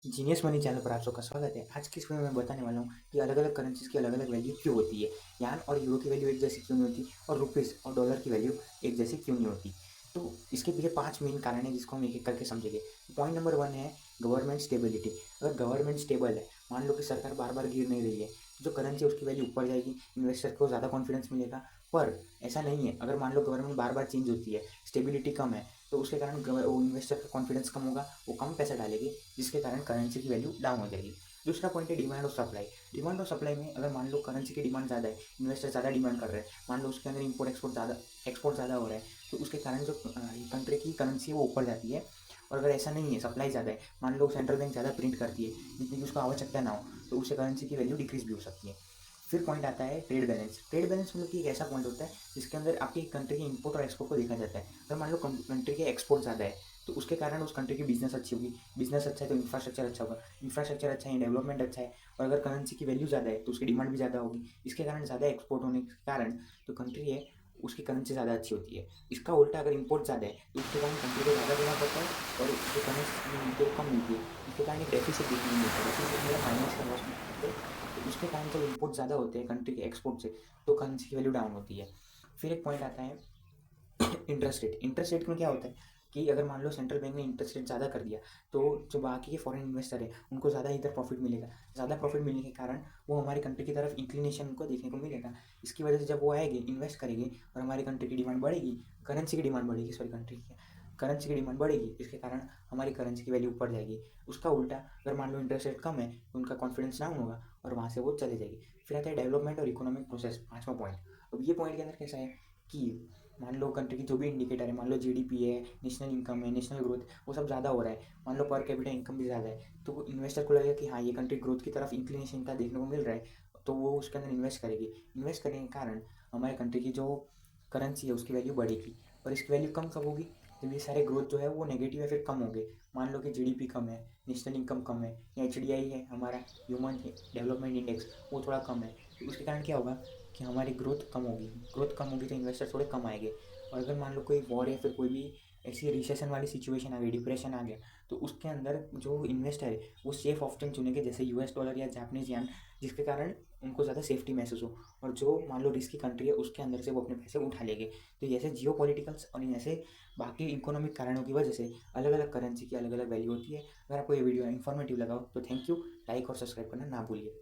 Genius money channel पर आप सबका स्वागत है। आज की इस वीडियो में मैं बताने वाला हूँ कि अलग अलग करेंसीज की अलग अलग वैल्यू क्यों होती है। यान और यूरो की वैल्यू एक जैसी क्यों नहीं होती और रुपीज़ और डॉलर की वैल्यू एक जैसी क्यों नहीं होती। तो इसके पीछे 5 मेन कारण है जिसको हम एक एक करके समझेंगे। पॉइंट नंबर 1 है गवर्नमेंट स्टेबिलिटी। अगर गवर्नमेंट स्टेबल है, मान लो कि सरकार बार बार गिर नहीं रही है, तो जो करेंसी है उसकी वैल्यू ऊपर जाएगी, इन्वेस्टर को ज़्यादा कॉन्फिडेंस मिलेगा। पर ऐसा नहीं है, अगर मान लो गवर्नमेंट बार बार चेंज होती है, स्टेबिलिटी कम है, तो उसके कारण वो इन्वेस्टर का कॉन्फिडेंस कम होगा, वो कम पैसा डालेंगे, जिसके कारण करेंसी की वैल्यू डाउन हो जाएगी। दूसरा पॉइंट है डिमांड और सप्लाई। डिमांड और सप्लाई में अगर मान लो करेंसी की डिमांड ज़्यादा है, इन्वेस्टर ज़्यादा डिमांड कर रहे हैं, मान लो उसके अंदर इंपोर्ट एक्सपोर्ट ज़्यादा हो रहा है, तो उसके कारण जो कंट्री की करेंसी है वो ऊपर जाती है। और अगर ऐसा नहीं है, सप्लाई ज़्यादा है, मान लो सेंट्रल बैंक ज़्यादा प्रिंट करती है जितनी की उसको आवश्यकता ना हो, तो उससे करेंसी की वैल्यू डिक्रीज भी हो सकती है। फिर पॉइंट आता है ट्रेड बैलेंस। ट्रेड बैलेंस मतलब कि एक ऐसा पॉइंट होता है जिसके अंदर आपकी कंट्री के इंपोर्ट और एक्सपोर्ट को देखा जाता है। अगर मान लो कंट्री के एक्सपोर्ट ज़्यादा है, तो उसके कारण उस कंट्री की बिजनेस अच्छी होगी, बिजनेस अच्छा है तो इंफ्रास्ट्रक्चर अच्छा होगा, इंफ्रास्ट्रक्चर अच्छा है डेवलपमेंट अच्छा है, और अगर करेंसी की वैल्यू ज़्यादा है तो उसकी डिमांड भी ज़्यादा होगी, इसके कारण ज़्यादा एक्सपोर्ट होने के कारण जो कंट्री है उसकी करेंसी ज़्यादा अच्छी होती है। इसका उल्टा अगर इंपोर्ट ज़्यादा है तो उसके कारण कंट्री को ज़्यादा देना पड़ता है और जो करेंसी मिलती है वो कम मिलती है, इसके कारण एक डेफिसिट देखने को मिलता है, डेफिसिट मतलब माइनस का लॉस मिलता है। तो उसके कारण जब इंपोर्ट ज़्यादा होते हैं कंट्री के एक्सपोर्ट से, तो करेंसी की वैल्यू डाउन होती है। फिर एक पॉइंट आता है इंटरेस्ट रेट। इंटरेस्ट रेट में क्या होता है कि अगर मान लो सेंट्रल बैंक ने इंटरेस्ट रेट ज़्यादा कर दिया, तो जो बाकी के फॉरेन इन्वेस्टर है उनको ज़्यादा इधर प्रॉफिट मिलेगा। ज़्यादा प्रॉफिट मिलने के कारण वो हमारी कंट्री की तरफ इंक्लिनेशन उनको देखने को मिलेगा। इसकी वजह से जब वो आएंगे, इन्वेस्ट करेंगे और हमारी कंट्री की डिमांड बढ़ेगी, करेंसी की डिमांड बढ़ेगी, सॉरी कंट्री की करेंसी की डिमांड बढ़ेगी, इसके कारण हमारी करेंसी की वैल्यू ऊपर जाएगी। उसका उल्टा अगर मान लो इंटरेस्ट रेट कम है तो उनका कॉन्फिडेंस डाउन होगा और वहाँ से वो चले जाएगी। फिर आता है डेवलपमेंट और इकोनॉमिक प्रोसेस, पाँचवा पॉइंट। अब ये पॉइंट के अंदर कैसा है कि मान लो कंट्री की जो भी इंडिकेटर है, मान लो जीडीपी है, नेशनल इनकम है, नेशनल ग्रोथ, वो सब ज़्यादा हो रहा है, मान लो पर कैपिटा इनकम भी ज़्यादा है, तो इन्वेस्टर को लगेगा कि हाँ ये कंट्री ग्रोथ की तरफ इंक्लिनेशन का देखने को मिल रहा है, तो वो उसके अंदर इन्वेस्ट करेगी। इन्वेस्ट करने के कारण हमारे कंट्री की जो करेंसी है उसकी वैल्यू बढ़ेगी। और इसकी वैल्यू कम कब होगी? जब ये सारे ग्रोथ जो है वो नेगेटिव है फिर कम होंगे। मान लो कि जीडीपी कम है, नेशनल इनकम कम है, या एचडीआई है हमारा, ह्यूमन डेवलपमेंट इंडेक्स, वो थोड़ा कम है, तो उसके कारण क्या होगा कि हमारी ग्रोथ कम होगी। ग्रोथ कम होगी तो इन्वेस्टर थोड़े कम आएंगे। और अगर मान लो कोई वॉर या फिर कोई भी ऐसी रिसेशन वाली सिचुएशन आ गई, डिप्रेशन आ गया, तो उसके अंदर जो इन्वेस्टर है वो सेफ ऑप्शन चुनेंगे, जैसे यूएस डॉलर या जापानीज यान, जिसके कारण उनको ज़्यादा सेफ्टी महसूस हो। और जो मान लो रिस्की कंट्री है उसके अंदर से वो अपने पैसे उठा लेंगे। तो ऐसे जियो पॉलिटिकल्स और ऐसे बाकी इकोनॉमिक कारणों की वजह से अलग अलग करेंसी की अलग अलग वैल्यू होती है। अगर आपको ये वीडियो इन्फॉर्मेटिव लगा हो तो थैंक यू, लाइक और सब्सक्राइब करना ना भूलिए।